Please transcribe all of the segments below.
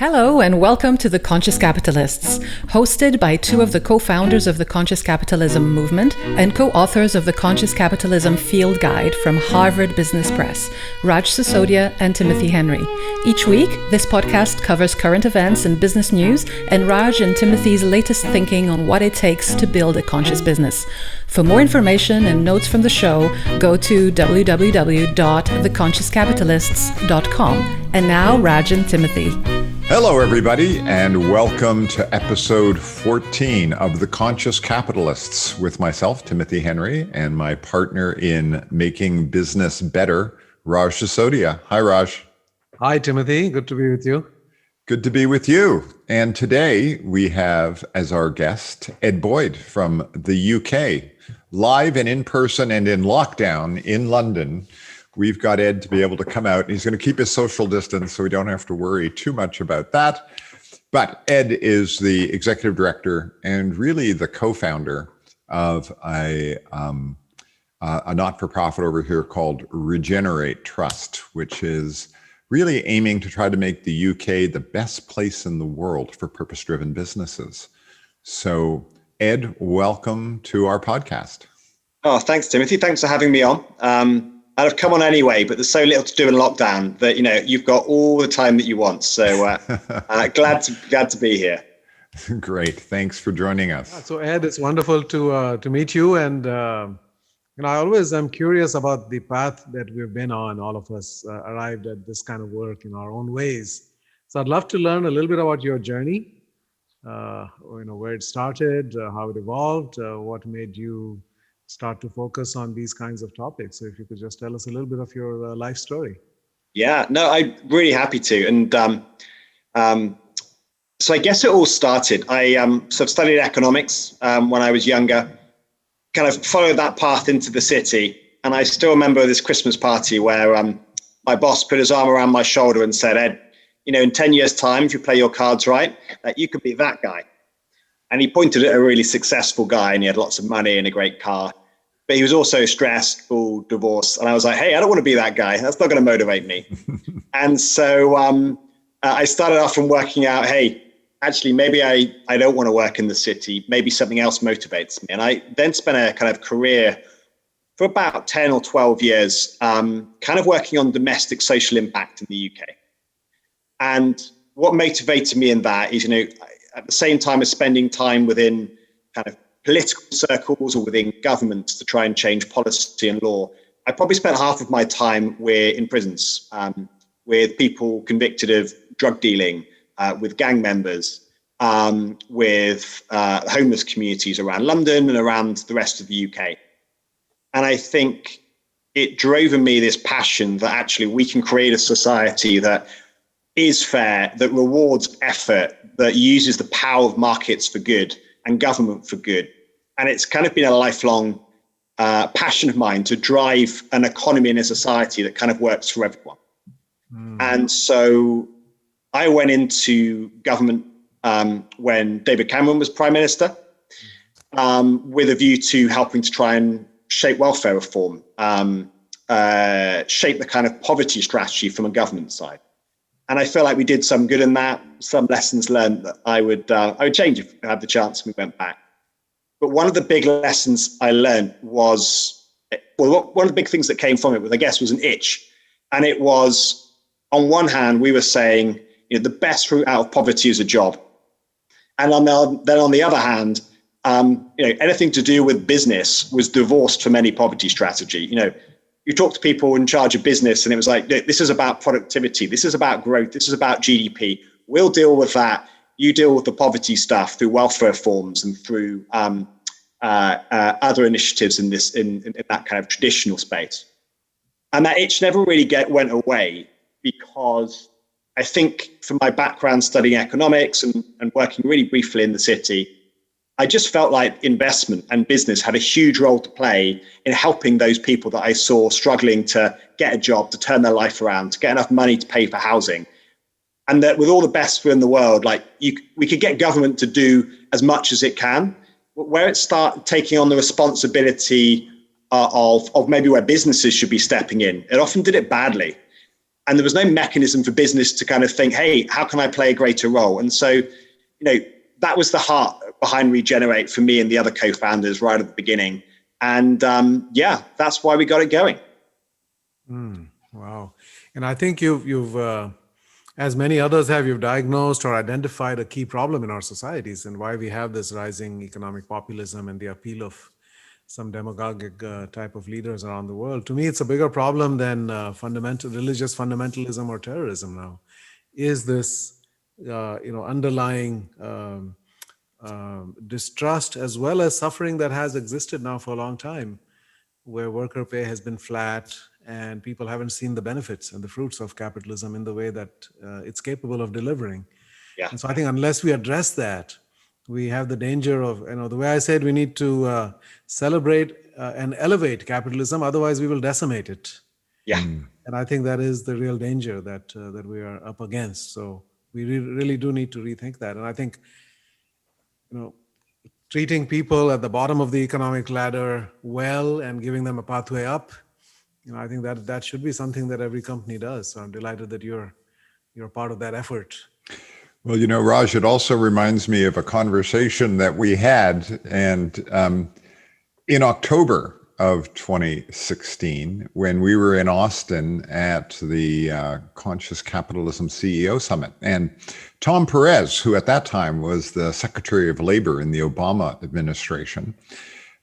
Hello and welcome to The Conscious Capitalists, hosted by two of the co-founders of the Conscious Capitalism movement and co-authors of the Conscious Capitalism Field Guide from Harvard Business Press, Raj Sisodia and Timothy Henry. Each week, this podcast covers current events and business news and Raj and Timothy's latest thinking on what it takes to build a conscious business. For more information and notes from the show, go to www.theconsciouscapitalists.com. And now, Raj and Timothy. Hello, everybody, and welcome to episode 14 of The Conscious Capitalists with myself, Timothy Henry, and my partner in making business better, Raj Sisodia. Hi, Raj. Hi, Timothy. Good to be with you. Good to be with you. And today we have as our guest Ed Boyd from the UK, live and in person and in lockdown in London. We've got Ed to be able to come out. He's going to keep his social distance, so we don't have to worry too much about that. But Ed is the executive director and really the co-founder of a not-for-profit over here called Regenerate Trust, which is really aiming to try to make the UK the best place in the world for purpose-driven businesses. So, Ed, welcome to our podcast. Oh, thanks, Timothy. Thanks for having me on. I'd have come on anyway, but there's so little to do in lockdown that, you've got all the time that you want. So glad to be here. Great. Thanks for joining us. So Ed, it's wonderful to meet you. And, I always am curious about the path that we've been on. All of us arrived at this kind of work in our own ways. So I'd love to learn a little bit about your journey, where it started, how it evolved, what made you start to focus on these kinds of topics. So if you could just tell us a little bit of your life story. Yeah, no, I'm really happy to. And so I guess it all started. I sort of studied economics when I was younger, kind of followed that path into the city. And I still remember this Christmas party where my boss put his arm around my shoulder and said, Ed, in 10 years' time, if you play your cards right, you could be that guy. And he pointed at a really successful guy and he had lots of money and a great car. But he was also stressed, full, divorced. And I was like, hey, I don't want to be that guy. That's not going to motivate me. And so I started off from working out, hey, actually, maybe I don't want to work in the city. Maybe something else motivates me. And I then spent a kind of career for about 10 or 12 years, kind of working on domestic social impact in the UK. And what motivated me in that is, at the same time as spending time within kind of political circles or within governments to try and change policy and law, I probably spent half of my time in prisons with people convicted of drug dealing, with gang members, with homeless communities around London and around the rest of the UK. And I think it drove in me this passion that actually we can create a society that is fair, that rewards effort, that uses the power of markets for good and government for good. And it's kind of been a lifelong passion of mine to drive an economy in a society that kind of works for everyone. And so I went into government when David Cameron was Prime Minister, with a view to helping to try and shape welfare reform, shape the kind of poverty strategy from a government side. And I feel like we did some good in that, some lessons learned that I would change if I had the chance and we went back. But one of the big lessons I learned was, one of the big things that came from it was an itch. And it was, on one hand, we were saying, the best route out of poverty is a job. And then on the other hand, anything to do with business was divorced from any poverty strategy. You talk to people in charge of business and it was like, this is about productivity. This is about growth. This is about GDP. We'll deal with that. You deal with the poverty stuff through welfare reforms and through other initiatives in that kind of traditional space. And that itch never really went away because I think from my background studying economics and working really briefly in the city, I just felt like investment and business had a huge role to play in helping those people that I saw struggling to get a job, to turn their life around, to get enough money to pay for housing. And that with all the best in the world, we could get government to do as much as it can. Where it started taking on the responsibility of maybe where businesses should be stepping in, it often did it badly. And there was no mechanism for business to kind of think, hey, how can I play a greater role? And so, that was the heart behind Regenerate for me and the other co-founders right at the beginning. And that's why we got it going. Wow. And I think you've as many others have, you've diagnosed or identified a key problem in our societies and why we have this rising economic populism and the appeal of some demagogic type of leaders around the world. To me, it's a bigger problem than religious fundamentalism or terrorism now. Is this, underlying distrust as well as suffering that has existed now for a long time, where worker pay has been flat and people haven't seen the benefits and the fruits of capitalism in the way that it's capable of delivering. Yeah. And so I think unless we address that, we have the danger of, the way I said, we need to celebrate and elevate capitalism, otherwise we will decimate it. Yeah. And I think that is the real danger that we are up against. So we really do need to rethink that. And I think, treating people at the bottom of the economic ladder well and giving them a pathway up, I think that should be something that every company does. So I'm delighted that you're part of that effort. Well, Raj, it also reminds me of a conversation that we had, and in October of 2016, when we were in Austin at the Conscious Capitalism CEO Summit. And Tom Perez, who at that time was the Secretary of Labor in the Obama administration,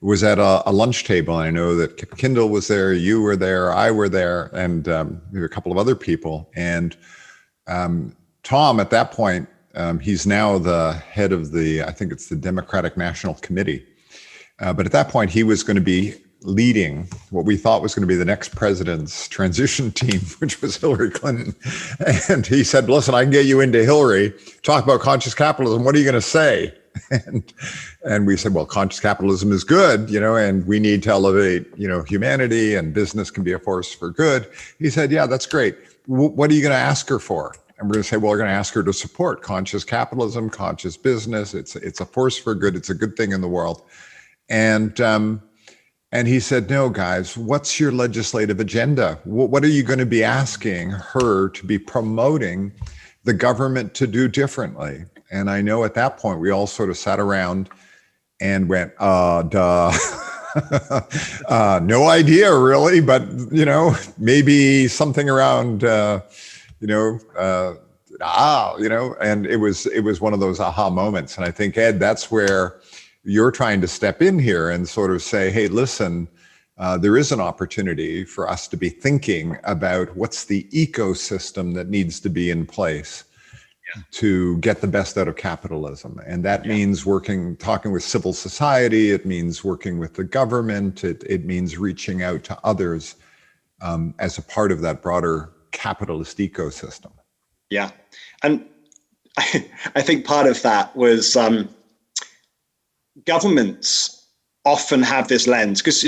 was at a lunch table. And I know that Kip Kindle was there, you were there, I were there, and there were a couple of other people. And Tom, at that point, he's now the head of I think it's the Democratic National Committee. But at that point, he was going to be leading what we thought was going to be the next president's transition team, which was Hillary Clinton. And he said, listen, I can get you into Hillary, talk about conscious capitalism. What are you going to say? And we said, well, conscious capitalism is good, and we need to elevate, humanity, and business can be a force for good. He said, yeah, that's great. What are you going to ask her for? And we're going to say, well, we're going to ask her to support conscious capitalism, conscious business. It's a force for good. It's a good thing in the world. And he said, no, guys, what's your legislative agenda? What are you going to be asking her to be promoting the government to do differently? And I know at that point, we all sort of sat around and went, duh. No idea, really, but, maybe something around, and it was one of those aha moments. And I think, Ed, that's where you're trying to step in here and sort of say, hey, listen, there is an opportunity for us to be thinking about what's the ecosystem that needs to be in place to get the best out of capitalism. And that means talking with civil society. It means working with the government. It means reaching out to others as a part of that broader capitalist ecosystem. Yeah. And I think part of that was governments often have this lens because,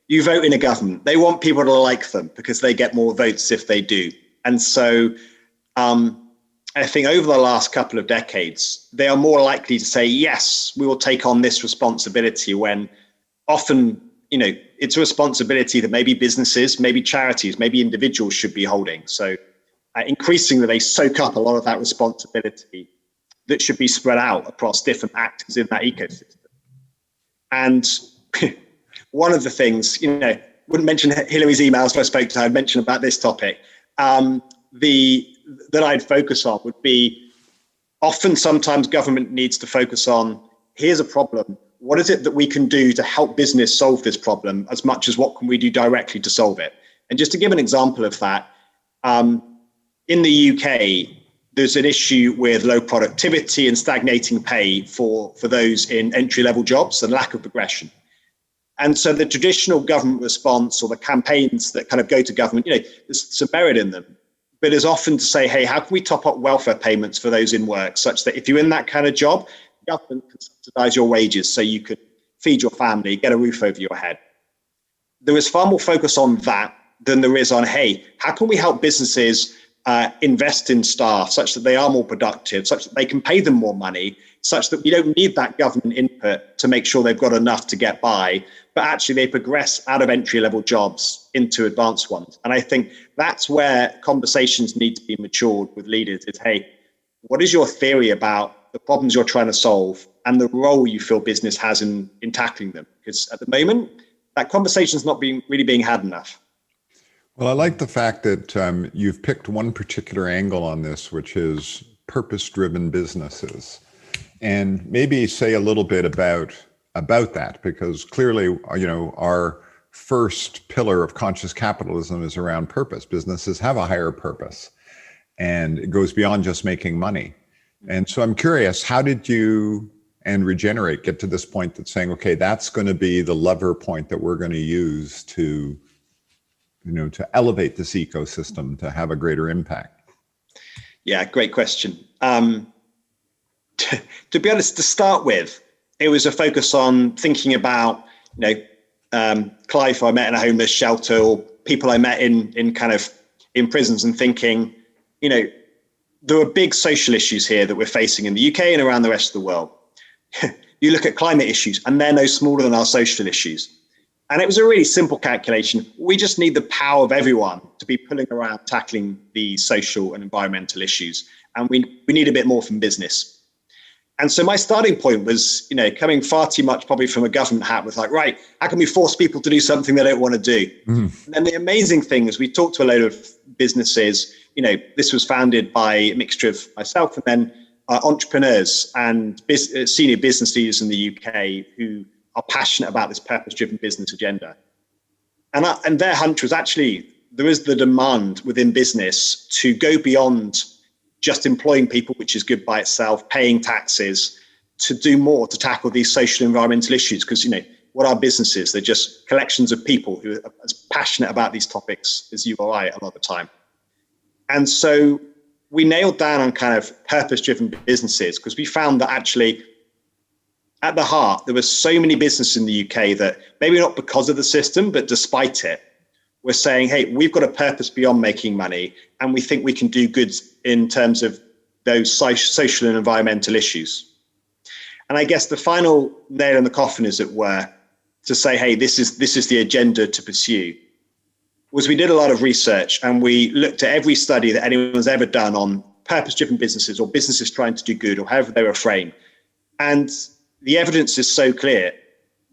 you vote in a government. They want people to like them because they get more votes if they do. And so I think over the last couple of decades, they are more likely to say, yes, we will take on this responsibility, when often, it's a responsibility that maybe businesses, maybe charities, maybe individuals should be holding. So increasingly, they soak up a lot of that responsibility that should be spread out across different actors in that ecosystem. And one of the things, wouldn't mention Hillary's emails when I spoke to her, I'd mention about this topic. That I'd focus on would be sometimes government needs to focus on, here's a problem. What is it that we can do to help business solve this problem as much as what can we do directly to solve it? And just to give an example of that, in the UK, there's an issue with low productivity and stagnating pay for those in entry-level jobs and lack of progression. And so the traditional government response, or the campaigns that kind of go to government, there's some merit in them, but is often to say, hey, how can we top up welfare payments for those in work, such that if you're in that kind of job, government can subsidize your wages so you could feed your family, get a roof over your head. There is far more focus on that than there is on, hey, how can we help businesses invest in staff such that they are more productive, such that they can pay them more money, such that we don't need that government input to make sure they've got enough to get by, but actually they progress out of entry-level jobs into advanced ones. And I think that's where conversations need to be matured with leaders is, hey, what is your theory about the problems you're trying to solve and the role you feel business has in tackling them? Because at the moment, that conversation's not really being had enough. Well, I like the fact that you've picked one particular angle on this, which is purpose-driven businesses, and maybe say a little bit about that, because clearly, our first pillar of conscious capitalism is around purpose. Businesses have a higher purpose, and it goes beyond just making money. And so I'm curious, how did you and Regenerate get to this point that's saying, okay, that's going to be the lever point that we're going to use to elevate this ecosystem to have a greater impact? Yeah, great question. To be honest, to start with, it was a focus on thinking about, Clive, who I met in a homeless shelter, or people I met in prisons, and thinking, there are big social issues here that we're facing in the UK and around the rest of the world. You look at climate issues, and they're no smaller than our social issues. And it was a really simple calculation. We just need the power of everyone to be pulling around tackling the social and environmental issues. And we need a bit more from business. And so my starting point was, coming far too much probably from a government hat, was like, right, how can we force people to do something they don't want to do? Mm-hmm. And the amazing thing is we talked to a load of businesses. This was founded by a mixture of myself and then entrepreneurs and senior business leaders in the UK who are passionate about this purpose-driven business agenda. And their hunch was actually, there is the demand within business to go beyond just employing people, which is good by itself, paying taxes, to do more to tackle these social and environmental issues. Because, what are businesses? They're just collections of people who are as passionate about these topics as you or I a lot of the time. And so we nailed down on kind of purpose-driven businesses, because we found that actually at the heart, there were so many businesses in the UK that maybe not because of the system, but despite it, we're saying, hey, we've got a purpose beyond making money, and we think we can do good in terms of those social and environmental issues. And I guess the final nail in the coffin, as it were, to say, hey, this is the agenda to pursue, was we did a lot of research, and we looked at every study that anyone's ever done on purpose-driven businesses or businesses trying to do good, or however they were framed. And the evidence is so clear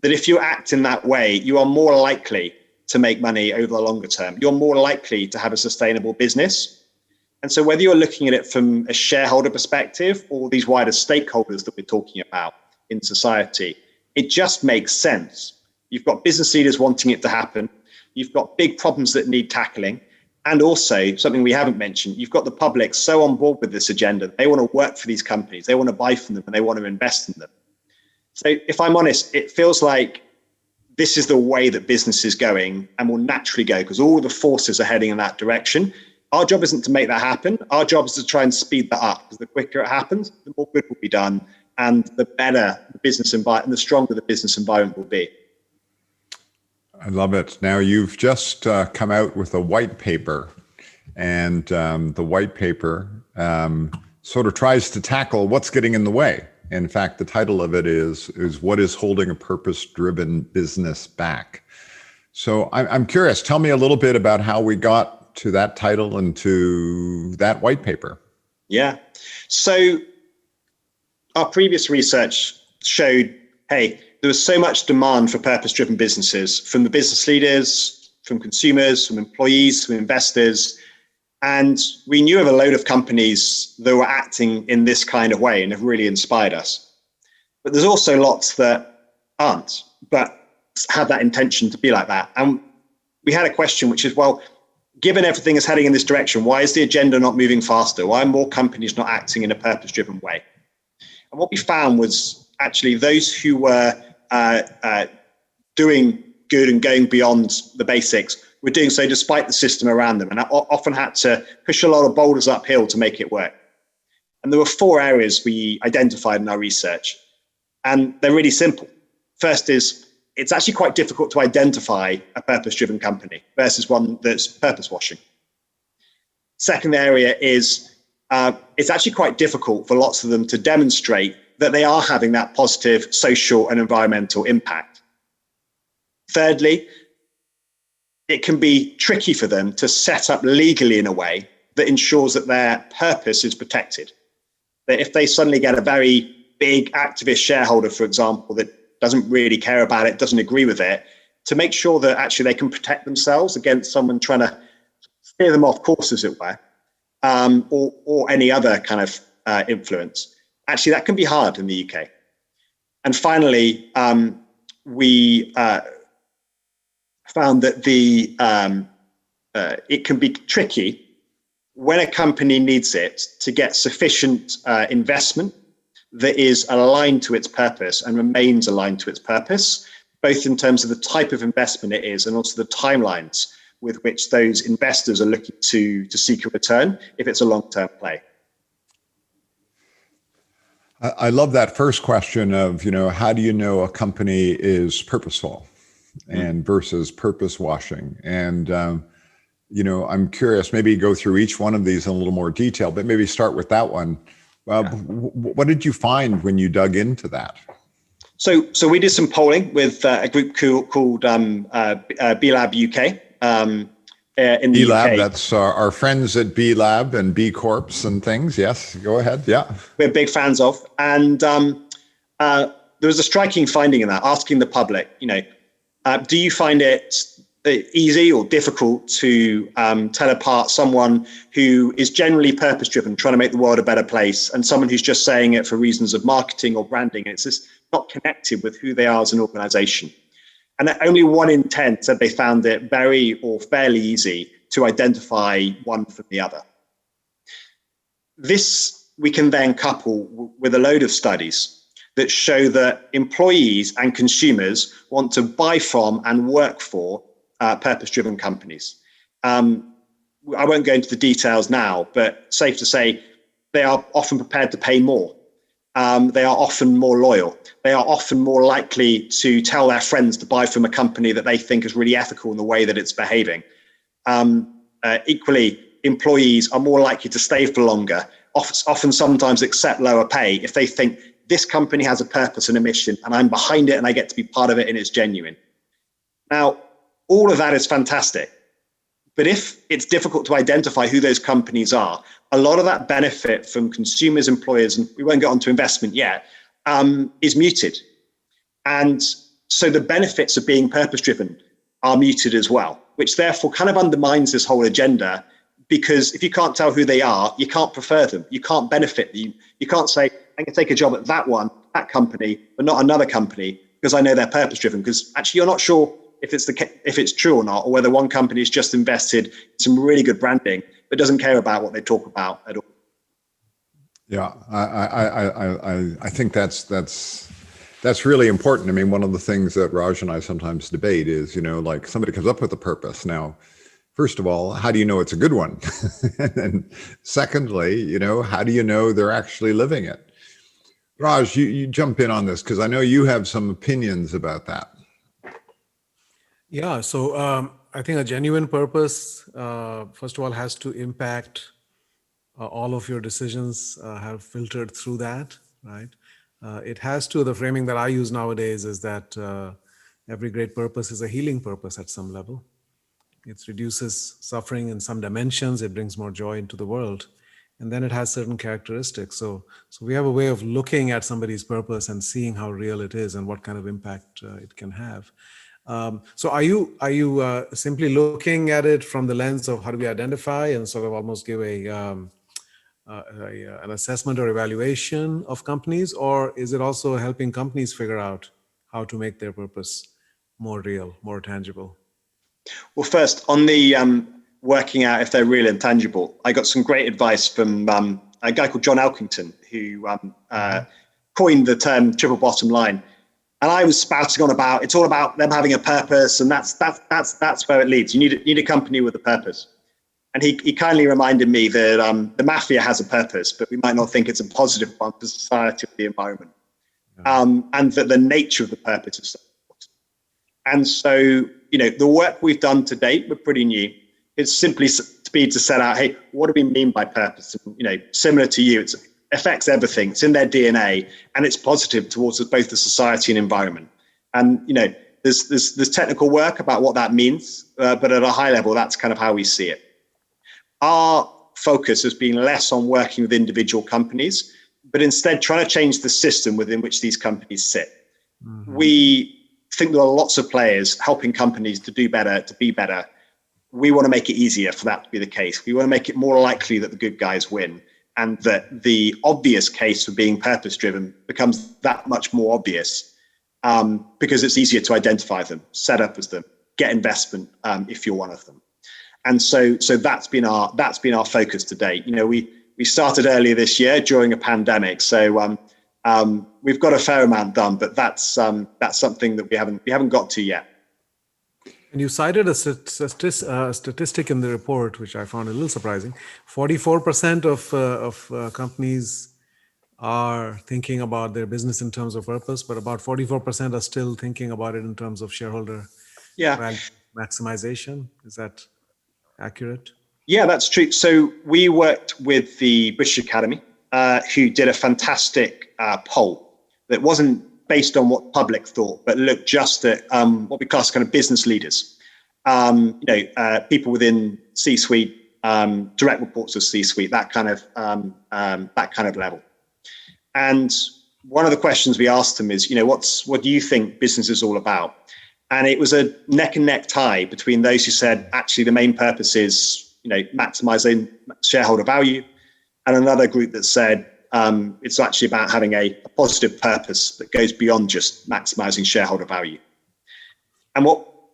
that if you act in that way, you are more likely to make money over the longer term. You're more likely to have a sustainable business. And so whether you're looking at it from a shareholder perspective or these wider stakeholders that we're talking about in society, it just makes sense. You've got business leaders wanting it to happen. You've got big problems that need tackling. And also, something we haven't mentioned, you've got the public so on board with this agenda. They want to work for these companies. They want to buy from them, and they want to invest in them. So if I'm honest, it feels like this is the way that business is going and will naturally go, because all the forces are heading in that direction. Our job isn't to make that happen. Our job is to try and speed that up, because the quicker it happens, the more good will be done, and the better the business environment and the stronger the business environment will be. I love it. Now, you've just come out with a white paper, and the white paper sort of tries to tackle what's getting in the way. In fact, the title of it is What is Holding a Purpose-Driven Business Back? So I'm curious, tell me a little bit about how we got to that title and to that white paper. Yeah. So our previous research showed, hey, there was so much demand for purpose-driven businesses from the business leaders, from consumers, from employees, from investors. And we knew of a load of companies that were acting in this kind of way and have really inspired us. But there's also lots that aren't, but have that intention to be like that. And we had a question, which is, well, given everything is heading in this direction, why is the agenda not moving faster? Why are more companies not acting in a purpose-driven way? And what we found was actually those who were doing good and going beyond the basics were doing so despite the system around them, and often had to push a lot of boulders uphill to make it work. And there were 4 areas we identified in our research, and they're really simple. First is, it's actually quite difficult to identify a purpose-driven company versus one that's purpose washing. Second area is it's actually quite difficult for lots of them to demonstrate that they are having that positive social and environmental impact. Thirdly, it can be tricky for them to set up legally in a way that ensures that their purpose is protected. That if they suddenly get a very big activist shareholder, for example, that doesn't really care about it, doesn't agree with it, to make sure that actually they can protect themselves against someone trying to steer them off course, as it were, or any other kind of influence. Actually, that can be hard in the UK. And finally, we found that it can be tricky when a company needs it to get sufficient investment that is aligned to its purpose and remains aligned to its purpose, both in terms of the type of investment it is and also the timelines with which those investors are looking to seek a return if it's a long-term play. I love that first question of, how do you know a company is purposeful and versus purpose washing? And, I'm curious, maybe go through each one of these in a little more detail, but maybe start with that one. What did you find when you dug into that? So we did some polling with a group called B-Lab UK. In the B-Lab, UK. that's our friends at B-Lab and B Corps and things. Yes, go ahead. Yeah. We're big fans of. And there was a striking finding in that, asking the public, do you find it easy or difficult to tell apart someone who is generally purpose-driven, trying to make the world a better place, and someone who's just saying it for reasons of marketing or branding? It's just not connected with who they are as an organization. And only 1 in 10 said they found it very or fairly easy to identify one from the other. This we can then couple with a load of studies that show that employees and consumers want to buy from and work for purpose-driven companies. I won't go into the details now, but safe to say they are often prepared to pay more. They are often more loyal. They are often more likely to tell their friends to buy from a company that they think is really ethical in the way that it's behaving. Equally, employees are more likely to stay for longer, often sometimes accept lower pay if they think this company has a purpose and a mission and I'm behind it and I get to be part of it and it's genuine. Now, all of that is fantastic. But if it's difficult to identify who those companies are, a lot of that benefit from consumers, employers, and we won't get onto investment yet, is muted. And so the benefits of being purpose-driven are muted as well, which therefore kind of undermines this whole agenda, because if you can't tell who they are, you can't prefer them, you can't benefit them. You can't say, I can take a job at that company, but not another company, because I know they're purpose-driven, because actually you're not sure if it's true or not, or whether one company has just invested in some really good branding, but doesn't care about what they talk about at all. Yeah, I think that's really important. I mean, one of the things that Raj and I sometimes debate is, like somebody comes up with a purpose. Now, first of all, how do you know it's a good one? And secondly, how do you know they're actually living it? Raj, you jump in on this because I know you have some opinions about that. Yeah, so I think a genuine purpose, first of all, has to impact all of your decisions, have filtered through that, right? It has to, the framing that I use nowadays is that every great purpose is a healing purpose at some level. It reduces suffering in some dimensions, it brings more joy into the world, and then it has certain characteristics. So we have a way of looking at somebody's purpose and seeing how real it is and what kind of impact it can have. So are you simply looking at it from the lens of how do we identify and sort of almost give an assessment or evaluation of companies, or is it also helping companies figure out how to make their purpose more real, more tangible? Well, first, on the working out if they're real and tangible, I got some great advice from a guy called John Elkington, who coined the term triple bottom line. And I was spouting on about, it's all about them having a purpose, and that's where it leads. You need a company with a purpose. And he kindly reminded me that the mafia has a purpose, but we might not think it's a positive one for society or the environment. And that the nature of the purpose is so important. And so, the work we've done to date, we're pretty new. It's simply to speed to set out, hey, what do we mean by purpose? Similar to you, it affects everything. It's in their DNA, and it's positive towards both the society and environment. And there's technical work about what that means, but at a high level, that's kind of how we see it. Our focus has been less on working with individual companies, but instead trying to change the system within which these companies sit. Mm-hmm. We think there are lots of players helping companies to do better, to be better. We want to make it easier for that to be the case. We want to make it more likely that the good guys win, and that the obvious case for being purpose-driven becomes that much more obvious, because it's easier to identify them, set up as them, get investment if you're one of them. And so that's been our focus to date. We started earlier this year during a pandemic, so we've got a fair amount done, but that's something that we haven't got to yet. And you cited a statistic in the report, which I found a little surprising. 44% of companies are thinking about their business in terms of purpose, but about 44% are still thinking about it in terms of shareholder value maximization. Is that accurate? Yeah, that's true. So we worked with the British Academy, who did a fantastic poll that wasn't based on what public thought, but looked just at what we class kind of business leaders, people within C-suite, direct reports of C-suite, that kind of level. And one of the questions we asked them is, what do you think business is all about? And it was a neck and neck tie between those who said, actually, the main purpose is, maximizing shareholder value, and another group that said it's actually about having a positive purpose that goes beyond just maximizing shareholder value. And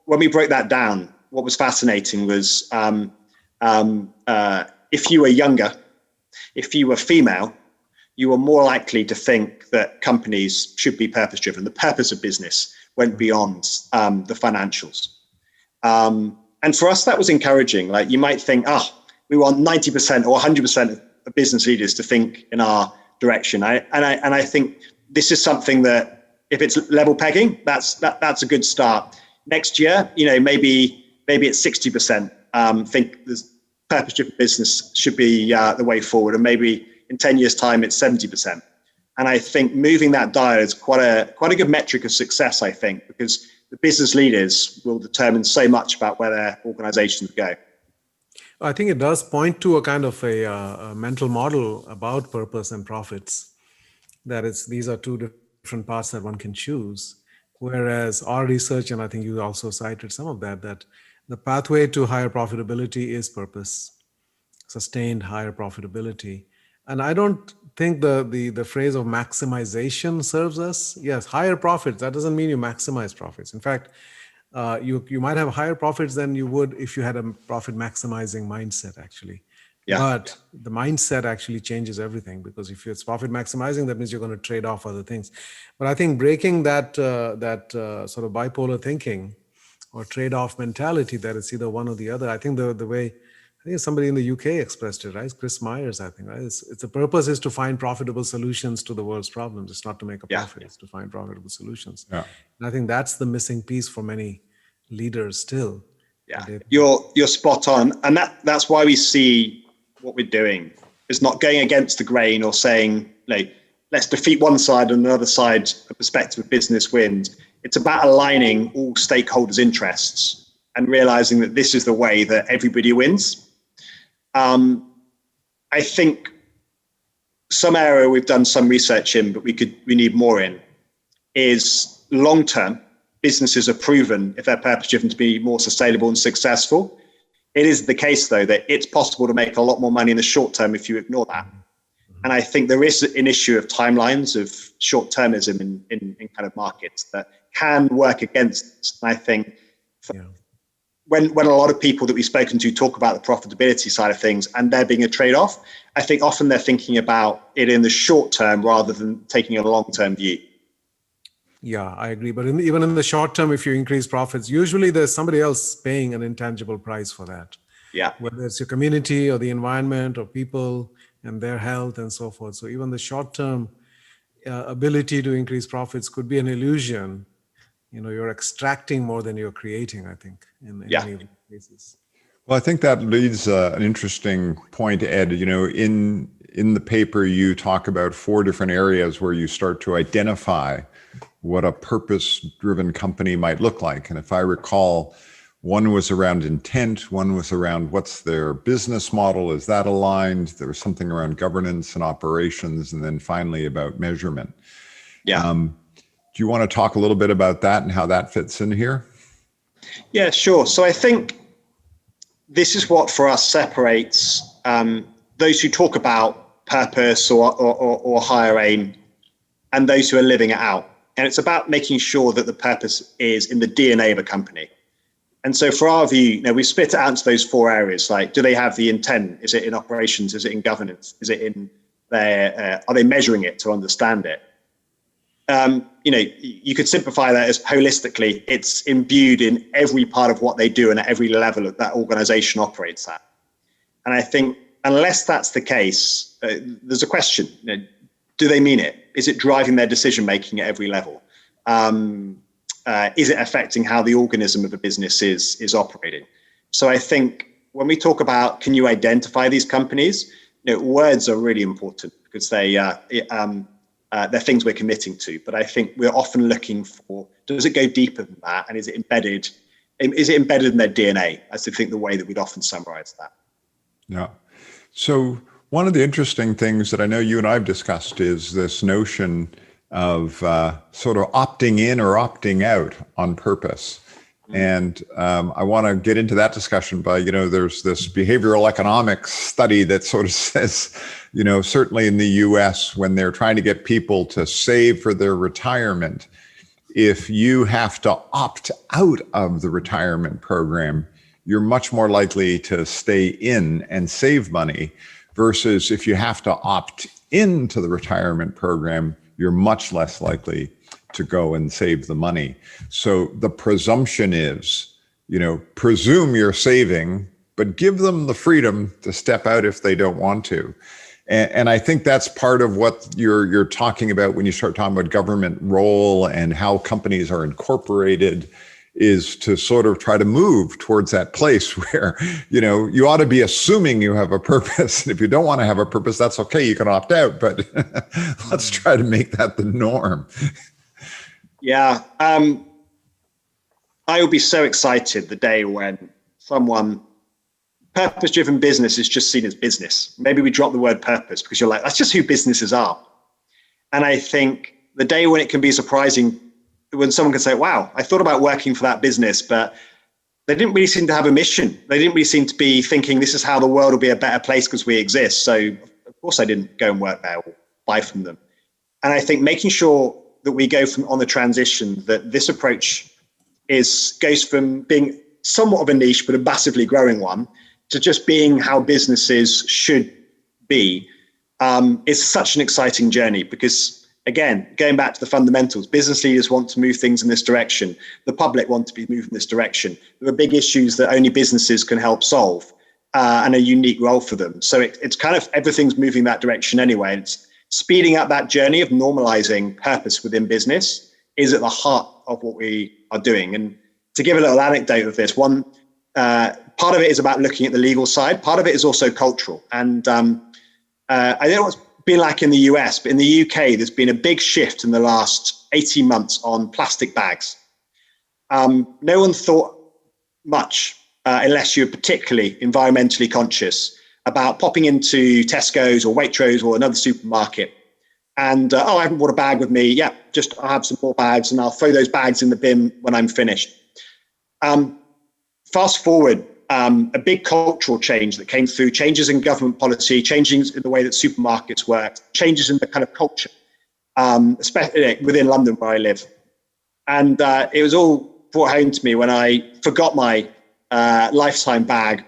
when we broke that down, what was fascinating was if you were younger, if you were female, you were more likely to think that companies should be purpose-driven. The purpose of business went beyond the financials. And for us, that was encouraging. Like, you might think, we want 90% or 100% of business leaders to think in our direction. And I think this is something that, if it's level pegging, that's a good start. Next year, maybe it's 60%. Think this purpose-driven business should be the way forward, and maybe in 10 years' time, it's 70%. And I think moving that dial is quite a good metric of success, I think, because the business leaders will determine so much about where their organizations go. I think it does point to a kind of a mental model about purpose and profits, that these are two different paths that one can choose. Whereas our research, and I think you also cited some of that the pathway to higher profitability is purpose, sustained higher profitability. And I don't think the phrase of maximization serves us. Yes, higher profits, that doesn't mean you maximize profits. In fact, you might have higher profits than you would if you had a profit maximizing mindset, actually. Yeah. But the mindset actually changes everything, because if it's profit maximizing, that means you're going to trade off other things. But I think breaking that sort of bipolar thinking or trade-off mentality, that it's either one or the other, I think the way, I think somebody in the UK expressed it, right? Chris Myers, I think, right? It's the purpose is to find profitable solutions to the world's problems. It's not to make a profit, it's to find profitable solutions. Yeah. And I think that's the missing piece for many leaders still. Yeah, you're spot on. And that's why we see what we're doing is not going against the grain or saying, let's defeat one side and another side, a perspective of business wins. It's about aligning all stakeholders' interests and realizing that this is the way that everybody wins. I think some area we've done some research in, but we need more in, is long-term. Businesses are proven, if they're purpose-driven, to be more sustainable and successful. It is the case, though, that it's possible to make a lot more money in the short term if you ignore that. And I think there is an issue of timelines, of short-termism in kind of markets that can work against. And I think when a lot of people that we've spoken to talk about the profitability side of things and there being a trade-off, I think often they're thinking about it in the short term rather than taking a long-term view. Yeah, I agree. But even in the short term, if you increase profits, usually there's somebody else paying an intangible price for that. Yeah. Whether it's your community or the environment or people and their health and so forth. So even the short-term ability to increase profits could be an illusion. You're extracting more than you're creating, I think, in many of the cases. Well, I think that leads an interesting point, Ed. You know, in the paper, you talk about 4 different areas where you start to identify what a purpose-driven company might look like. And if I recall, one was around intent, one was around what's their business model, is that aligned? There was something around governance and operations, and then finally about measurement. Yeah. Do you want to talk a little bit about that and how that fits in here? Yeah, sure. So I think this is what for us separates those who talk about purpose or higher aim and those who are living it out. And it's about making sure that the purpose is in the DNA of a company. And so for our view, you know, we split it out into those 4 areas. Like, do they have the intent? Is it in operations? Is it in governance? Is it in their, are they measuring it to understand it? You know, you could simplify that as holistically, it's imbued in every part of what they do and at every level that that organization operates at. And I think unless that's the case, there's a question, you know, do they mean it? Is it driving their decision making at every level? Is it affecting how the organism of a business is operating? So I think when we talk about, can you identify these companies, you know, words are really important because they're things we're committing to. But I think we're often looking for, does it go deeper than that? And is it embedded in their DNA? As I think the way that we'd often summarize that. Yeah. So one of the interesting things that I know you and I've discussed is this notion of sort of opting in or opting out on purpose. And I want to get into that discussion by, you know, there's this behavioral economics study that sort of says, you know, certainly in the US, when they're trying to get people to save for their retirement, if you have to opt out of the retirement program, you're much more likely to stay in and save money versus if you have to opt into the retirement program, you're much less likely to go and save the money. So the presumption is, you know, presume you're saving, but give them the freedom to step out if they don't want to. And I think that's part of what you're talking about when you start talking about government role and how companies are incorporated, is to sort of try to move towards that place where, you know, you ought to be assuming you have a purpose. And if you don't want to have a purpose, that's okay. You can opt out, but let's try to make that the norm. Yeah. I will be so excited the day when purpose-driven business is just seen as business. Maybe we drop the word purpose because you're like, that's just who businesses are. And I think the day when it can be surprising, when someone can say, wow, I thought about working for that business, but they didn't really seem to have a mission. They didn't really seem to be thinking this is how the world will be a better place because we exist. So of course I didn't go and work there or buy from them. And I think making sure that we go from on the transition, that this approach goes from being somewhat of a niche, but a massively growing one, to just being how businesses should be, is such an exciting journey because, again, going back to the fundamentals, business leaders want to move things in this direction. The public want to be moving in this direction. There are big issues that only businesses can help solve and a unique role for them. So it's kind of everything's moving that direction anyway. It's speeding up that journey of normalizing purpose within business is at the heart of what we are doing. And to give a little anecdote of this, one part of it is about looking at the legal side. Part of it is also cultural. And I don't know what's been like in the US, but in the UK, there's been a big shift in the last 18 months on plastic bags. No one thought much, unless you're particularly environmentally conscious, about popping into Tesco's or Waitrose or another supermarket. And, I haven't brought a bag with me. Yeah, just I'll have some more bags and I'll throw those bags in the bin when I'm finished. Fast forward, a big cultural change that came through, changes in government policy, changes in the way that supermarkets work, changes in the kind of culture, especially within London where I live. And it was all brought home to me when I forgot my lifetime bag,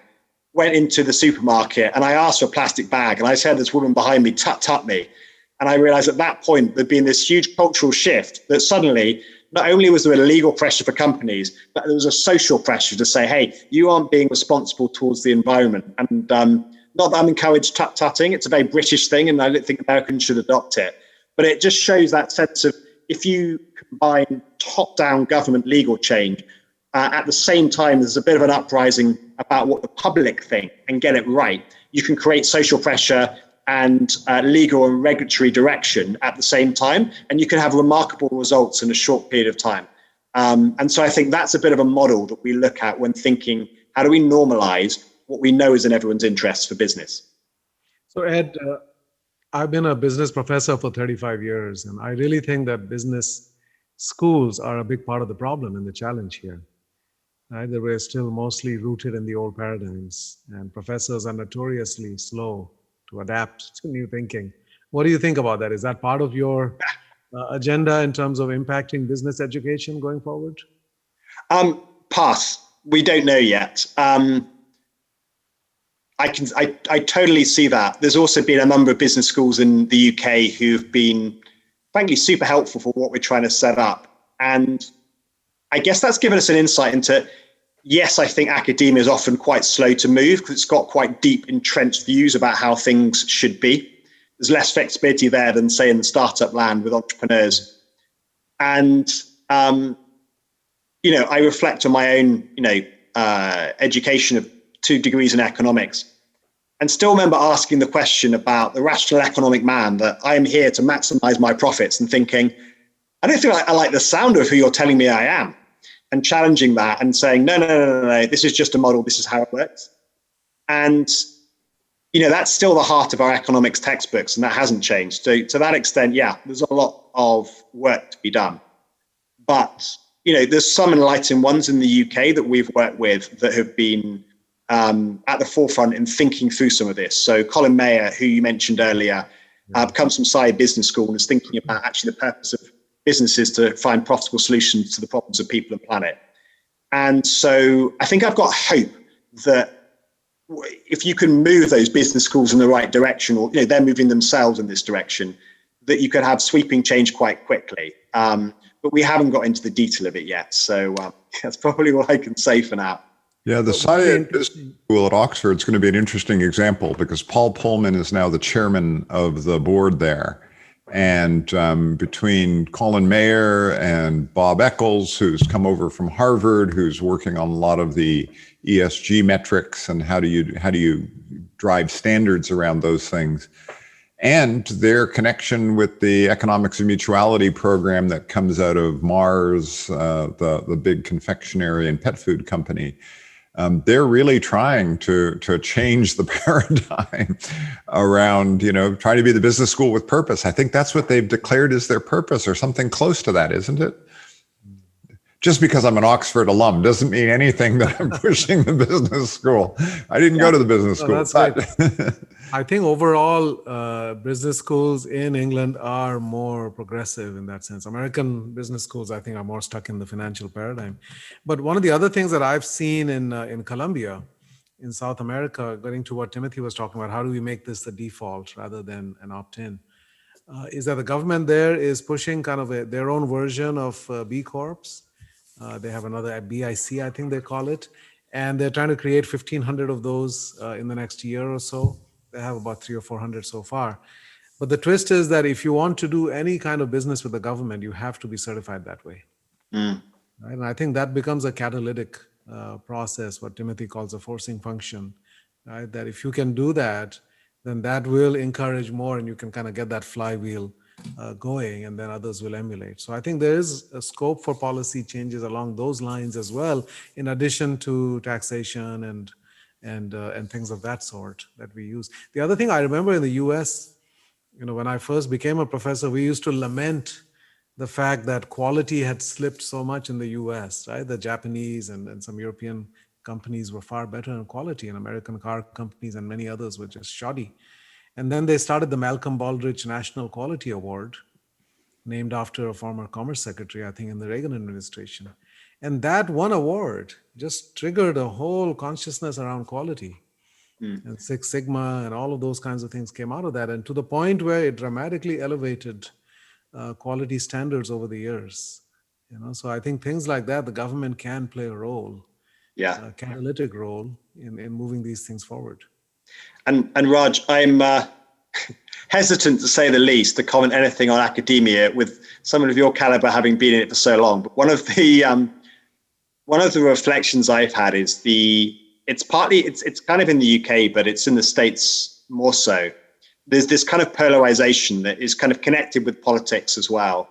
went into the supermarket and I asked for a plastic bag and I said, this woman behind me, tut me. And I realized at that point, there'd been this huge cultural shift that suddenly, not only was there a legal pressure for companies, but there was a social pressure to say, hey, you aren't being responsible towards the environment. And not that I'm encouraged tut-tutting, it's a very British thing and I don't think Americans should adopt it. But it just shows that sense of if you combine top-down government legal change at the same time, there's a bit of an uprising about what the public think and get it right. You can create social pressure and legal and regulatory direction at the same time, and you can have remarkable results in a short period of time. And so I think that's a bit of a model that we look at when thinking, how do we normalize what we know is in everyone's interest for business? So Ed, I've been a business professor for 35 years, and I really think that business schools are a big part of the problem and the challenge here. Right? That we're still mostly rooted in the old paradigms, and professors are notoriously slow to adapt to new thinking. What do you think about that? Is that part of your agenda in terms of impacting business education going forward? Pass. We don't know yet. I totally see that. There's also been a number of business schools in the UK who've been, frankly, super helpful for what we're trying to set up. And I guess that's given us an insight into, yes, I think academia is often quite slow to move because it's got quite deep entrenched views about how things should be. There's less flexibility there than, say, in the startup land with entrepreneurs. And, I reflect on my own, education of 2 degrees in economics, and still remember asking the question about the rational economic man, that I am here to maximize my profits, and thinking, I don't think I like the sound of who you're telling me I am, and challenging that and saying, no, this is just a model. This is how it works. And, that's still the heart of our economics textbooks, and that hasn't changed. So to that extent, yeah, there's a lot of work to be done. But, there's some enlightened ones in the UK that we've worked with that have been at the forefront in thinking through some of this. So Colin Mayer, who you mentioned earlier, comes from Saïd Business School and is thinking about actually the purpose of businesses to find profitable solutions to the problems of people and planet. And so I think I've got hope that if you can move those business schools in the right direction, or they're moving themselves in this direction, that you could have sweeping change quite quickly. But we haven't got into the detail of it yet. So that's probably all I can say for now. Yeah, the Saïd Business School at Oxford is going to be an interesting example because Paul Pullman is now the chairman of the board there. And between Colin Mayer and Bob Eccles, who's come over from Harvard, who's working on a lot of the ESG metrics and how do you drive standards around those things, and their connection with the Economics of Mutuality program that comes out of Mars, the big confectionery and pet food company. They're really trying to change the paradigm around, trying to be the business school with purpose. I think that's what they've declared as their purpose, or something close to that, isn't it? Just because I'm an Oxford alum doesn't mean anything that I'm pushing the business school. I didn't go to the business school. That's right. I think overall, business schools in England are more progressive in that sense. American business schools, I think, are more stuck in the financial paradigm. But one of the other things that I've seen in Colombia, in South America, getting to what Timothy was talking about, how do we make this the default rather than an opt-in, is that the government there is pushing kind of their own version of B Corps. They have another BIC, I think they call it. And they're trying to create 1,500 of those in the next year or so. They have about 300 or 400 so far. But the twist is that if you want to do any kind of business with the government, you have to be certified that way. Right? And I think that becomes a catalytic process, what Timothy calls a forcing function. Right? That if you can do that, then that will encourage more, and you can kind of get that flywheel going, and then others will emulate. So I think there is a scope for policy changes along those lines as well, in addition to taxation and things of that sort that we use. The other thing I remember in the US, when I first became a professor, we used to lament the fact that quality had slipped so much in the US, right? The Japanese and some European companies were far better in quality, and American car companies and many others were just shoddy. And then they started the Malcolm Baldrige National Quality Award, named after a former commerce secretary, I think, in the Reagan administration. And that one award just triggered a whole consciousness around quality. And Six Sigma and all of those kinds of things came out of that. And to the point where it dramatically elevated quality standards over the years. So I think things like that, the government can play a role, a catalytic role in moving these things forward. And Raj, I'm hesitant, to say the least, to comment anything on academia with someone of your caliber having been in it for so long. But one of one of the reflections I've had is it's kind of in the UK, but it's in the States more so. There's this kind of polarization that is kind of connected with politics as well,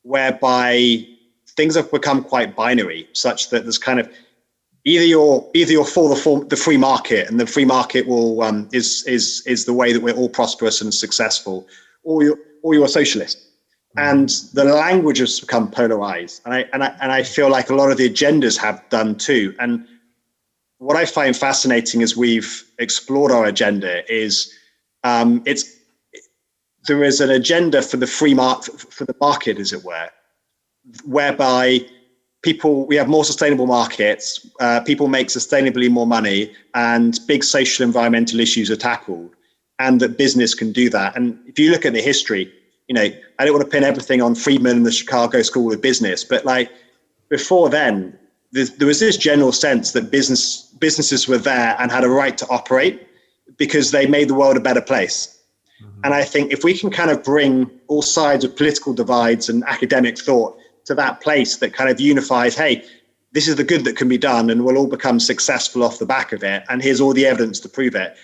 whereby things have become quite binary, such that there's kind of either you're for the free market, and the free market will is the way that we're all prosperous and successful, or you're a socialist. And the language has become polarized, and I feel like a lot of the agendas have done too. And what I find fascinating as we've explored our agenda is there is an agenda for the for the market, as it were, whereby we have more sustainable markets, people make sustainably more money, and big social environmental issues are tackled, and that business can do that. And if you look at the history, I don't want to pin everything on Friedman and the Chicago School of Business, but like before then, there was this general sense that businesses were there and had a right to operate because they made the world a better place. Mm-hmm. And I think if we can kind of bring all sides of political divides and academic thought to that place that kind of unifies, hey, this is the good that can be done and we'll all become successful off the back of it, and here's all the evidence to prove it.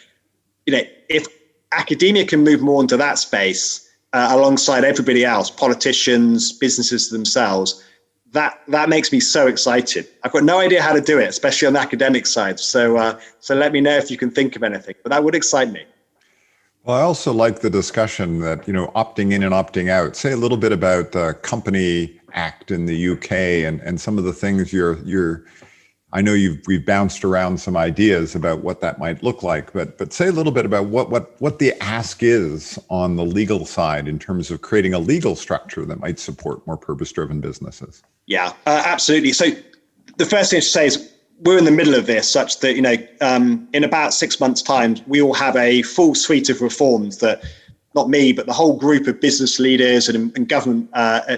If academia can move more into that space alongside everybody else, politicians, businesses themselves, that makes me so excited. I've got no idea how to do it, especially on the academic side. So let me know if you can think of anything, but that would excite me. Well, I also like the discussion that, opting in and opting out. Say a little bit about the Company Act in the UK and some of the things I know we've bounced around some ideas about what that might look like, but say a little bit about what the ask is on the legal side in terms of creating a legal structure that might support more purpose-driven businesses. Yeah, absolutely. So the first thing to say is we're in the middle of this, such that, in about 6 months' time, we will have a full suite of reforms that not me, but the whole group of business leaders and government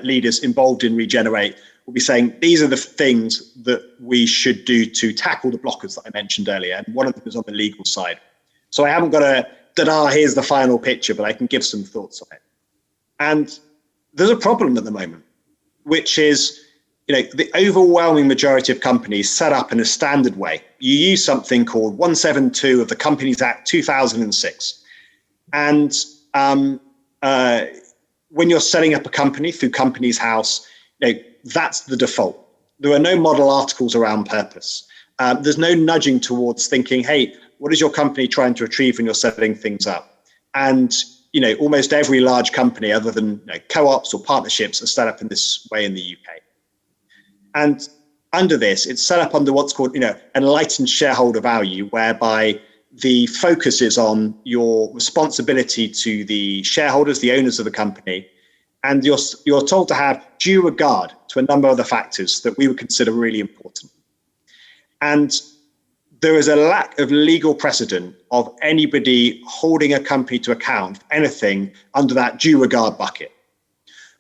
leaders involved in Regenerate will be saying, these are the things that we should do to tackle the blockers that I mentioned earlier. And one of them is on the legal side. So I haven't got here's the final picture, but I can give some thoughts on it. And there's a problem at the moment, which is, the overwhelming majority of companies set up in a standard way. You use something called 172 of the Companies Act 2006. And when you're setting up a company through Companies House, that's the default. There are no model articles around purpose. There's no nudging towards thinking, hey, what is your company trying to achieve when you're setting things up? And, almost every large company other than co-ops or partnerships are set up in this way in the UK. And under this, it's set up under what's called, enlightened shareholder value, whereby the focus is on your responsibility to the shareholders, the owners of the company, and you're told to have due regard to a number of the factors that we would consider really important. And there is a lack of legal precedent of anybody holding a company to account for anything under that due regard bucket,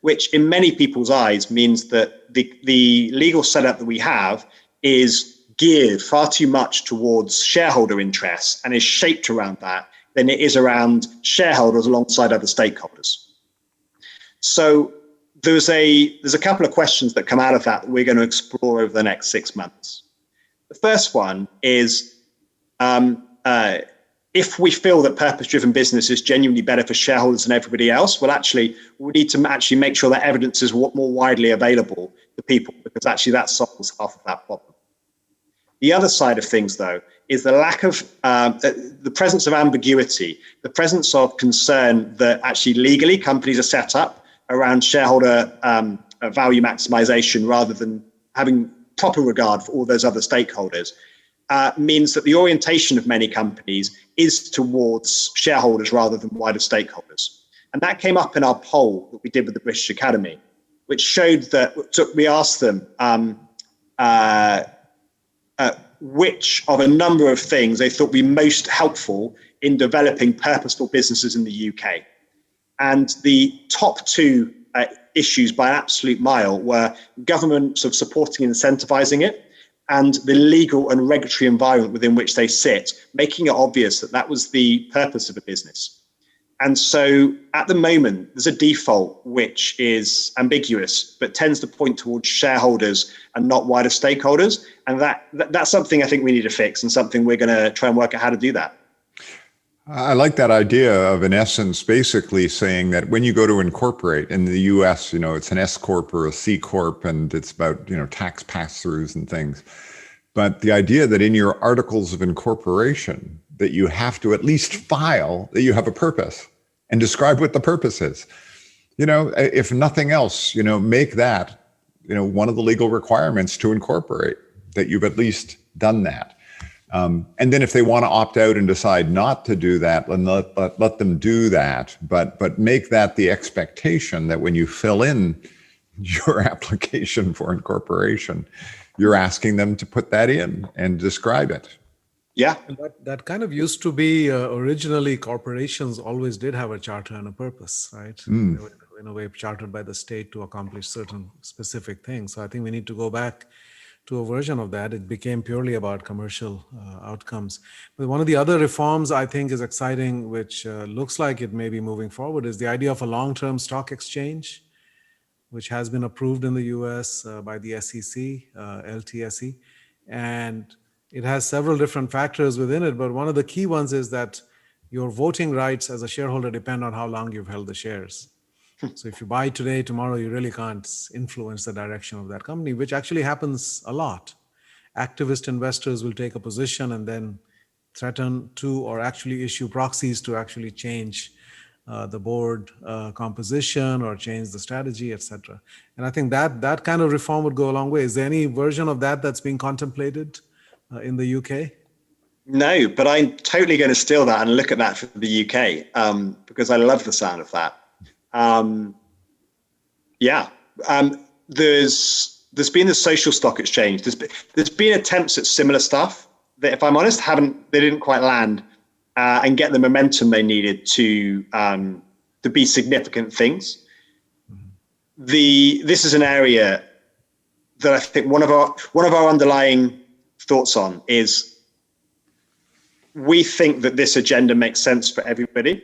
which in many people's eyes means that the legal setup that we have is geared far too much towards shareholder interests and is shaped around that than it is around shareholders alongside other stakeholders. So there's a couple of questions that come out of that we're going to explore over the next 6 months. The first one is, if we feel that purpose-driven business is genuinely better for shareholders than everybody else, we need to actually make sure that evidence is more widely available to people, because actually that solves half of that problem. The other side of things, though, is the lack of the presence of ambiguity, the presence of concern that actually legally companies are set up around shareholder value maximization rather than having proper regard for all those other stakeholders, means that the orientation of many companies is towards shareholders rather than wider stakeholders. And that came up in our poll that we did with the British Academy, which showed that we asked them which of a number of things they thought would be most helpful in developing purposeful businesses in the UK. And the top two issues by an absolute mile were government sort of supporting and incentivizing it, and the legal and regulatory environment within which they sit, making it obvious that that was the purpose of a business. And so at the moment, there's a default which is ambiguous, but tends to point towards shareholders and not wider stakeholders. And that's something I think we need to fix, and something we're going to try and work out how to do that. I like that idea of, in essence, basically saying that when you go to incorporate in the US, it's an S Corp or a C Corp, and it's about, tax pass-throughs and things. But the idea that in your articles of incorporation, that you have to at least file that you have a purpose and describe what the purpose is. If nothing else, make that, one of the legal requirements to incorporate, that you've at least done that. And then if they want to opt out and decide not to do that, then let them do that. But make that the expectation that when you fill in your application for incorporation, you're asking them to put that in and describe it. Yeah. That kind of used to be originally corporations always did have a charter and a purpose, right? They were in a way chartered by the state to accomplish certain specific things. So I think we need to go back to a version of that. It became purely about commercial outcomes. But one of the other reforms I think is exciting, which looks like it may be moving forward, is the idea of a long-term stock exchange, which has been approved in the US by the SEC, LTSE. And it has several different factors within it, but one of the key ones is that your voting rights as a shareholder depend on how long you've held the shares. So if you buy today, tomorrow, you really can't influence the direction of that company, which actually happens a lot. Activist investors will take a position and then threaten to, or actually issue proxies to actually change the board composition or change the strategy, etc. And I think that kind of reform would go a long way. Is there any version of that that's being contemplated in the UK? No, but I'm totally going to steal that and look at that for the UK because I love the sound of that. There's been the social stock exchange. There's been attempts at similar stuff that, if I'm honest, they didn't quite land and get the momentum they needed to be significant things. This is an area that I think one of our underlying thoughts on is we think that this agenda makes sense for everybody.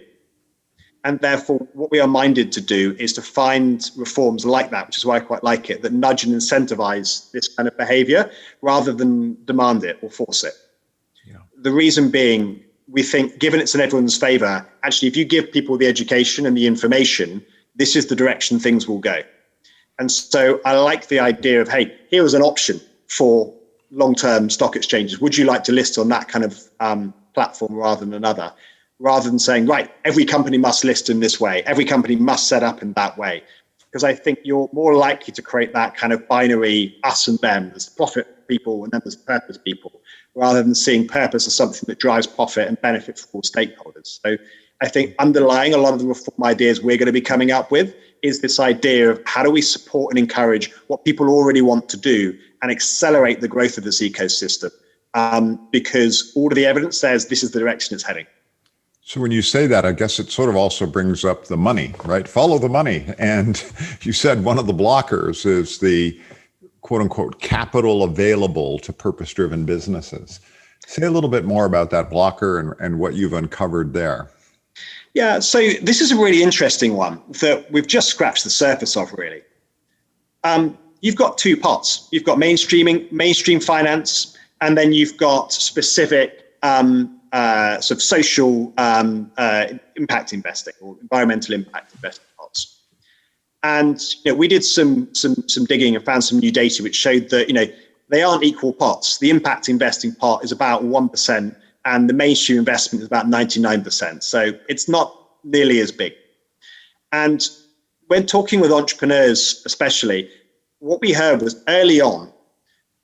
And therefore, what we are minded to do is to find reforms like that, which is why I quite like it, that nudge and incentivize this kind of behavior rather than demand it or force it. Yeah. The reason being, we think, given it's in everyone's favor, actually, if you give people the education and the information, this is the direction things will go. And so I like the idea of, hey, here is an option for long-term stock exchanges. Would you like to list on that kind of platform rather than another? Rather than saying, right, every company must list in this way, every company must set up in that way. Because I think you're more likely to create that kind of binary us and them. There's profit people and then there's purpose people, rather than seeing purpose as something that drives profit and benefit for all stakeholders. So I think underlying a lot of the reform ideas we're going to be coming up with is this idea of how do we support and encourage what people already want to do and accelerate the growth of this ecosystem, because all of the evidence says this is the direction it's heading. So when you say that, I guess it sort of also brings up the money, right? Follow the money. And you said one of the blockers is the quote unquote capital available to purpose-driven businesses. Say a little bit more about that blocker and what you've uncovered there. Yeah, so this is a really interesting one that we've just scratched the surface of, really. You've got two pots. You've got mainstream finance, and then you've got specific sort of social impact investing or environmental impact investing pots. And we did some digging and found some new data which showed that they aren't equal pots. The impact investing pot is about 1%, and the mainstream investment is about 99%. So it's not nearly as big. And when talking with entrepreneurs, especially, what we heard was early on,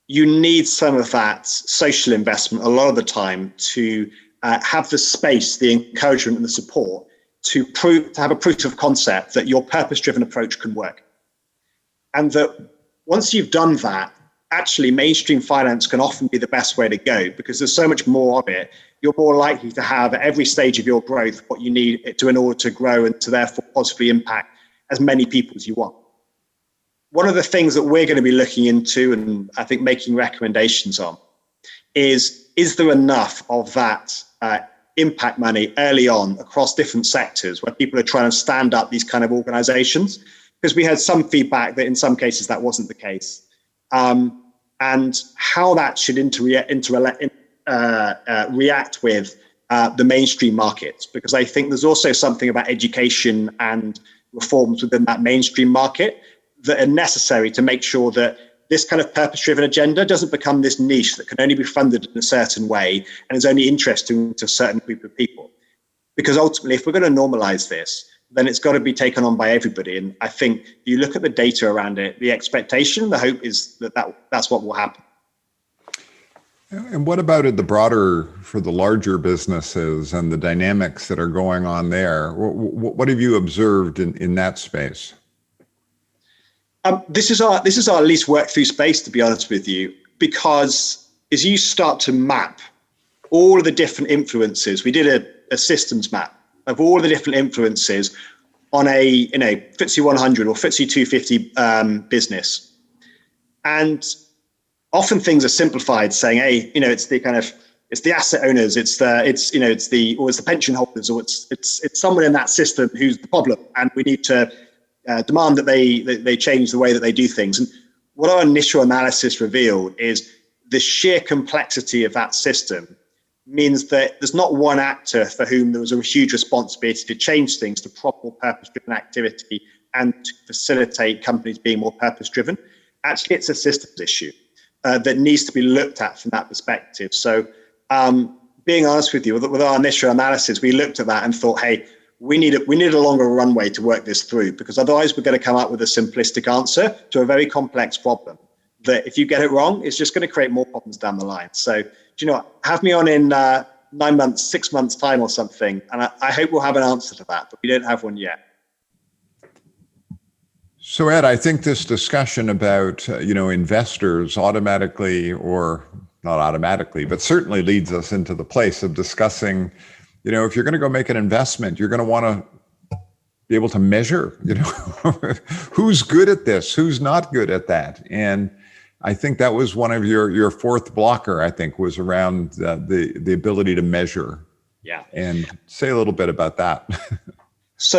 you need some of that social investment a lot of the time to have the space, the encouragement and the support to have a proof of concept that your purpose-driven approach can work. And that once you've done that, actually mainstream finance can often be the best way to go because there's so much more of it. You're more likely to have at every stage of your growth what you need in order to grow and to therefore positively impact as many people as you want. One of the things that we're going to be looking into and I think making recommendations on is there enough of that impact money early on across different sectors where people are trying to stand up these kind of organizations, because we had some feedback that in some cases that wasn't the case. And how that should react with the mainstream markets, because I think there's also something about education and reforms within that mainstream market that are necessary to make sure that this kind of purpose-driven agenda doesn't become this niche that can only be funded in a certain way and is only interesting to a certain group of people. Because ultimately, if we're going to normalize this, then it's got to be taken on by everybody. And I think if you look at the data around it, the expectation, the hope is that's what will happen. And what about for the larger businesses and the dynamics that are going on there? What have you observed in that space? This is our least worked through space, to be honest with you, because as you start to map all of the different influences, we did a systems map of all of the different influences on a FTSE 100 or FTSE 250 business, and often things are simplified, saying, hey, it's the asset owners, it's the pension holders, or it's someone in that system who's the problem, and we need to demand that they change the way that they do things. And what our initial analysis revealed is the sheer complexity of that system means that there's not one actor for whom there was a huge responsibility to change things to proper purpose-driven activity and to facilitate companies being more purpose-driven. Actually, it's a systems issue that needs to be looked at from that perspective. So being honest with you, with our initial analysis, we looked at that and thought, hey, we need a longer runway to work this through, because otherwise we're going to come up with a simplistic answer to a very complex problem that if you get it wrong, it's just going to create more problems down the line. So, do you know what? Have me on in 9 months, 6 months time or something, and I hope we'll have an answer to that, but we don't have one yet. So Ed, I think this discussion about, investors automatically, or not automatically, but certainly leads us into the place of discussing, if you're going to go make an investment, you're going to want to be able to measure, who's good at this, who's not good at that. And I think that was one of your fourth blocker, I think, was around the ability to measure. Yeah. And say a little bit about that. So,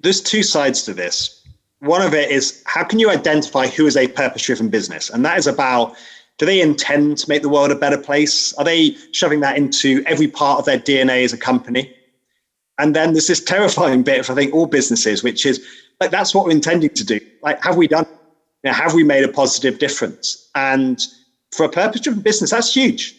there's two sides to this. One of it is, how can you identify who is a purpose-driven business? And that is about, do they intend to make the world a better place? Are they shoving that into every part of their DNA as a company? And then there's this terrifying bit for, I think, all businesses, which is, like, that's what we're intending to do. Like, have we done, have we made a positive difference? And for a purpose-driven business, that's huge.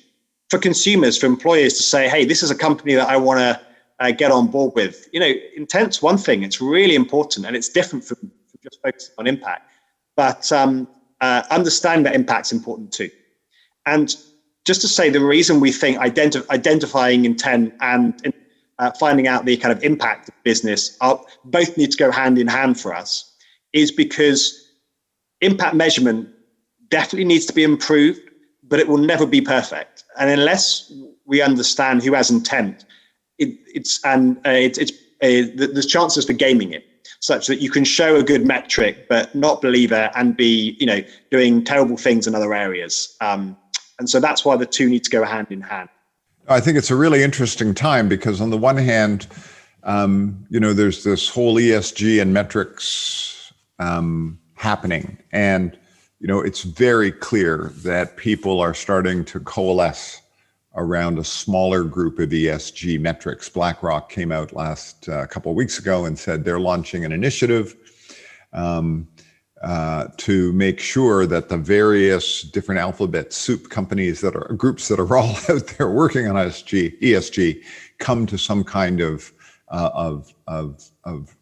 For consumers, for employers to say, hey, this is a company that I want to get on board with. Intent's one thing. It's really important, and it's different from just focusing on impact. But understand that impact's important too. And just to say, the reason we think identifying intent and finding out the kind of impact of business both need to go hand in hand for us is because impact measurement definitely needs to be improved, but it will never be perfect. And unless we understand who has intent, there's chances for gaming it, such that you can show a good metric but not believe it and be doing terrible things in other areas. And so that's why the two need to go hand in hand. I think it's a really interesting time because on the one hand, there's this whole ESG and metrics happening. And, it's very clear that people are starting to coalesce around a smaller group of ESG metrics. BlackRock came out last couple of weeks ago and said they're launching an initiative to make sure that the various different alphabet soup companies groups that are all out there working on ESG come to some kind of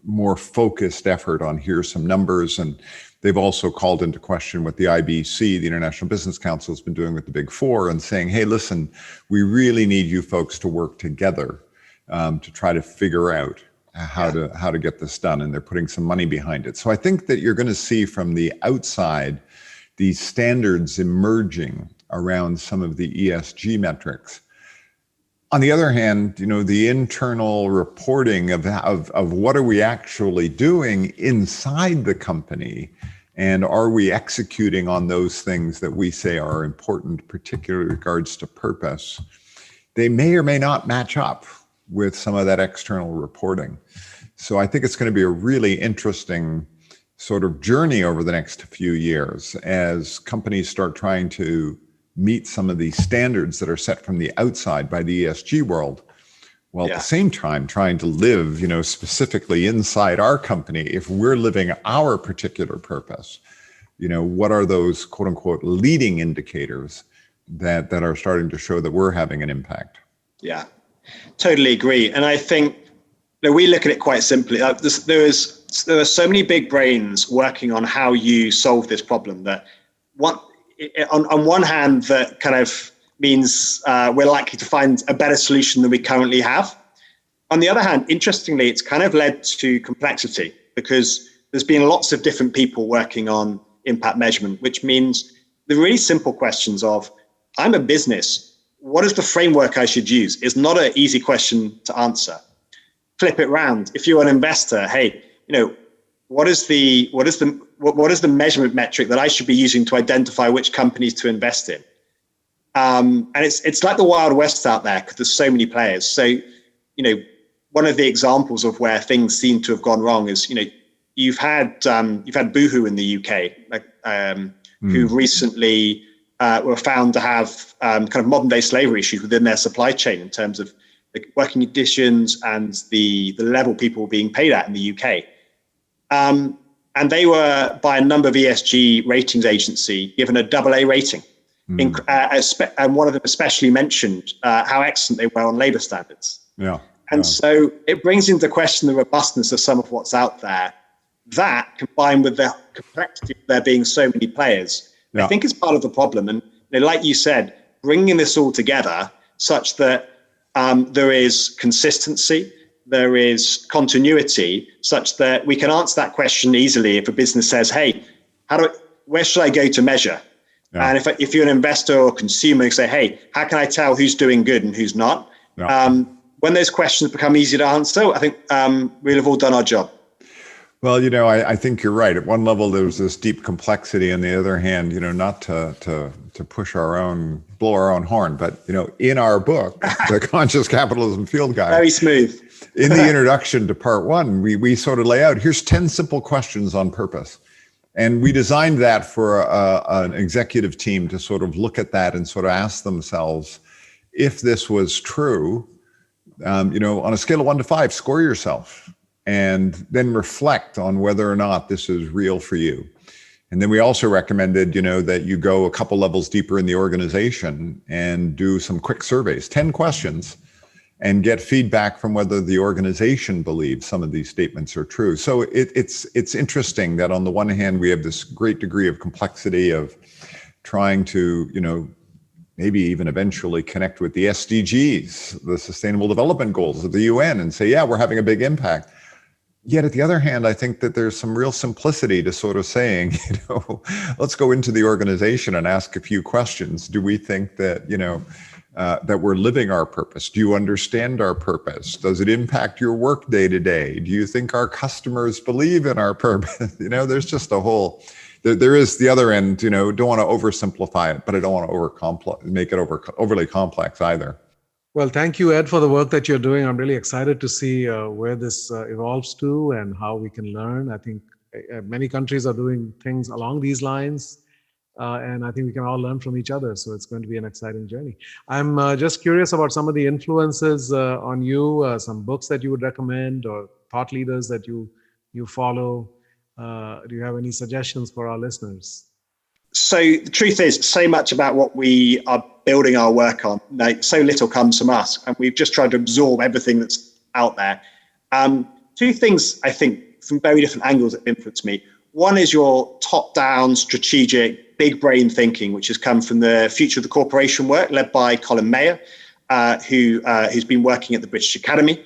more focused effort on here's some numbers. And they've also called into question what the IBC, the International Business Council, has been doing with the Big Four and saying, hey, listen, we really need you folks to work together to try to figure out how to get this done. And they're putting some money behind it. So I think that you're going to see from the outside these standards emerging around some of the ESG metrics. On the other hand, the internal reporting of what are we actually doing inside the company, and are we executing on those things that we say are important, particularly in regards to purpose, they may or may not match up with some of that external reporting. So I think it's going to be a really interesting sort of journey over the next few years as companies start trying to meet some of these standards that are set from the outside by the ESG world, while at the same time trying to live, specifically inside our company, if we're living our particular purpose, what are those quote unquote leading indicators that are starting to show that we're having an impact? Yeah, totally agree. And I think that we look at it quite simply. There are so many big brains working on how you solve this problem that on one hand, that kind of means we're likely to find a better solution than we currently have. On the other hand, interestingly, it's kind of led to complexity because there's been lots of different people working on impact measurement, which means the really simple questions of, I'm a business, what is the framework I should use? Is not an easy question to answer. Flip it round. If you're an investor, hey, what is the measurement metric that I should be using to identify which companies to invest in? And it's like the Wild West out there because there's so many players. So, one of the examples of where things seem to have gone wrong is, you've had Boohoo in the UK, who recently were found to have kind of modern day slavery issues within their supply chain in terms of the working conditions and the level people were being paid at in the UK. And they were, by a number of ESG ratings agency, given a AA rating. And one of them especially mentioned how excellent they were on labor standards. So it brings into question the robustness of some of what's out there. That, combined with the complexity of there being so many players, I think is part of the problem. And like you said, bringing this all together such that there is consistency, there is continuity, such that we can answer that question easily if a business says, hey, where should I go to measure? And if you're an investor or consumer, you say, hey, how can I tell who's doing good and who's not? When those questions become easy to answer, I think we'll have all done our job. Well, I think you're right. At one level, there's this deep complexity. On the other hand, not to blow our own horn, but, in our book, The Conscious Capitalism Field Guide. Very smooth. In the introduction to part one, we sort of lay out, here's 10 simple questions on purpose. And we designed that for an executive team to sort of look at that and sort of ask themselves, if this was true, on a scale of 1 to 5, score yourself. And then reflect on whether or not this is real for you. And then we also recommended, that you go a couple levels deeper in the organization and do some quick surveys, 10 questions, and get feedback from whether the organization believes some of these statements are true. So it's interesting that on the one hand, we have this great degree of complexity of trying to, maybe even eventually connect with the SDGs, the Sustainable Development Goals of the UN, and say, yeah, we're having a big impact. Yet, at the other hand, I think that there's some real simplicity to sort of saying, let's go into the organization and ask a few questions. Do we think that, that we're living our purpose? Do you understand our purpose? Does it impact your work day to day? Do you think our customers believe in our purpose? There's just a whole, there is the other end, don't want to oversimplify it, but I don't want to make it overly complex either. Well, thank you, Ed, for the work that you're doing. I'm really excited to see where this evolves to and how we can learn. I think many countries are doing things along these lines, and I think we can all learn from each other. So it's going to be an exciting journey. I'm just curious about some of the influences on you, some books that you would recommend or thought leaders that you follow. Do you have any suggestions for our listeners? So the truth is, so much about what we are building our work on, so little comes from us, and we've just tried to absorb everything that's out there. Two things, I think, from very different angles that influence me. One is your top-down, strategic, big brain thinking, which has come from the Future of the Corporation work led by Colin Mayer, who's been working at the British Academy.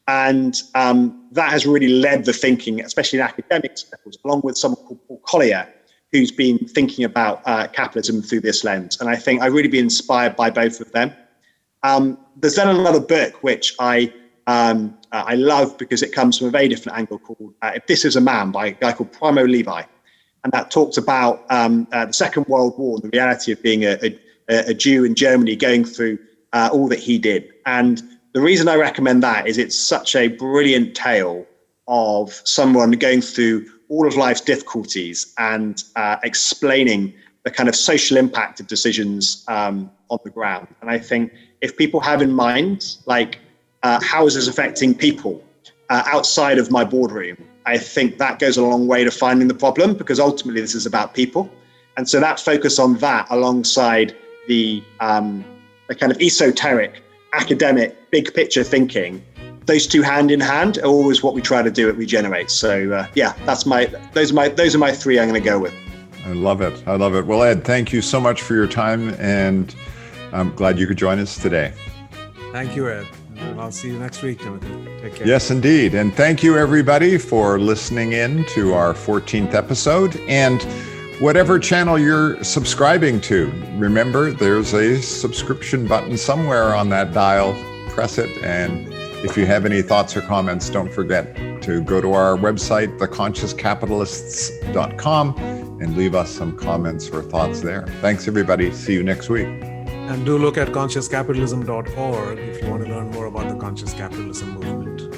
And that has really led the thinking, especially in academic circles, along with someone called Paul Collier, who's been thinking about capitalism through this lens. And I think I've really been inspired by both of them. There's then another book which I love because it comes from a very different angle called If This Is a Man by a guy called Primo Levi. And that talks about the Second World War and the reality of being a Jew in Germany going through all that he did. And the reason I recommend that is it's such a brilliant tale of someone going through all of life's difficulties and explaining the kind of social impact of decisions on the ground. And I think if people have in mind, like, how is this affecting people outside of my boardroom, I think that goes a long way to finding the problem, because ultimately this is about people. And so that focus on that alongside the kind of esoteric, academic, big picture thinking, those two hand in hand are always what we try to do at Regenerate. So those are my three I'm going to go with. I love it. I love it. Well, Ed, thank you so much for your time, and I'm glad you could join us today. Thank you, Ed. And I'll see you next week, Timothy. Take care. Yes, indeed. And thank you, everybody, for listening in to our 14th episode. And whatever channel you're subscribing to, remember there's a subscription button somewhere on that dial. Press it. And if you have any thoughts or comments, don't forget to go to our website, theconsciouscapitalists.com, and leave us some comments or thoughts there. Thanks, everybody. See you next week. And do look at consciouscapitalism.org if you want to learn more about the conscious capitalism movement.